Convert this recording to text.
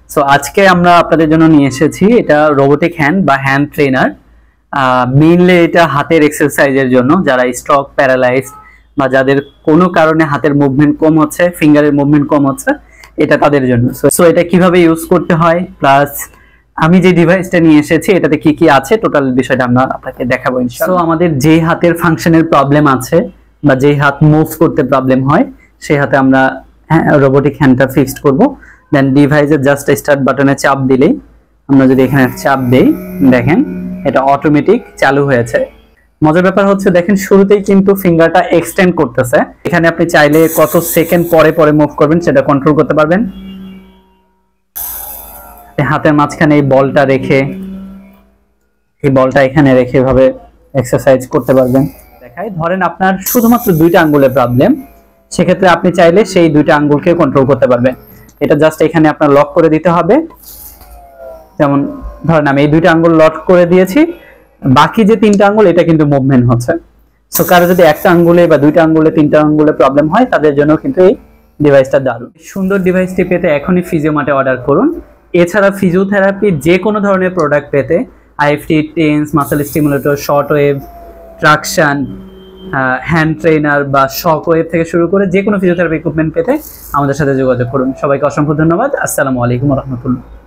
So আজকে আমরা আপনাদের জন্য নিয়ে এসেছি এটা রোবোটিক হ্যান্ড বা হ্যান্ড ট্রেনার। মেইনলি এটা হাতের এক্সারসাইজের জন্য, যারা স্ট্রোক, প্যারালাইজড বা যাদের কোনো কারণে হাতের মুভমেন্ট কম হচ্ছে, ফিঙ্গারের মুভমেন্ট কম হচ্ছে, এটা তাদের জন্য। সো এটা কিভাবে ইউজ করতে হয়, প্লাস আমি যে ডিভাইসটা নিয়ে এসেছি এটাতে কি কি আছে, টোটাল বিষয়টা আমরা আপনাকে দেখাবো ইনশাআল্লাহ। সো আমাদের যেই হাতের ফাংশনের প্রবলেম আছে বা যেই হাত মুভ করতে প্রবলেম হয়, সেই হাতে আমরা রোবোটিক হ্যান্ডটা ফিক্সড করব। দেন ডিভাইসের জাস্ট স্টার্ট বাটনে চাপ দিলেই, আমরা যদি এখানে চাপ দেই, দেখেন এটা অটোমেটিক চালু হয়েছে। মজার ব্যাপার হচ্ছে দেখেন শুরুতেই কিন্তু ফিঙ্গারটা এক্সটেন্ড করতেছে। এখানে আপনি চাইলে কত সেকেন্ড পরে পরে মুভ করবেন সেটা কন্ট্রোল করতে পারবেন। হাতের মাঝখানে এই বলটা রেখে, এই বলটা এখানে রেখে এভাবে এক্সারসাইজ করতে পারবেন। দেখাই, ধরেন আপনার শুধুমাত্র দুইটা আঙ্গুলের প্রবলেম, সেক্ষেত্রে আপনি চাইলে সেই দুইটা আঙ্গুলকে কন্ট্রোল করতে পারবেন। এটা জাস্ট এখানে আপনার লক করে দিতে হবে। যেমন ধরেন আমি এই দুইটা আঙ্গুল লক করে দিয়েছি, বাকি যে তিনটা আঙ্গুল এটা কিন্তু মুভমেন্ট হচ্ছে। সো কারো যদি একটা আঙ্গুলে বা দুইটা আঙ্গুলে, তিনটা আঙ্গুলে প্রবলেম হয়, তাদের জন্য কিন্তু এই ডিভাইসটা দারুণ। সুন্দর ডিভাইসটি পেতে এখনই ফিজিওমার্টে অর্ডার করুন। এছাড়া ফিজিওথেরাপি যে কোনো ধরনের প্রোডাক্ট পেতে IFT, tense, muscle stimulator, short wave, traction, hand trainer বা শক ওয়েভ থেকে শুরু করে যে কোনো ফিজিওথেরাপি ইকুইপমেন্ট পেতে আমাদের সাথে যোগাযোগ করুন। সবাইকে অসংখ্য ধন্যবাদ। আসসালামু আলাইকুম ওয়া রাহমাতুল্লাহ।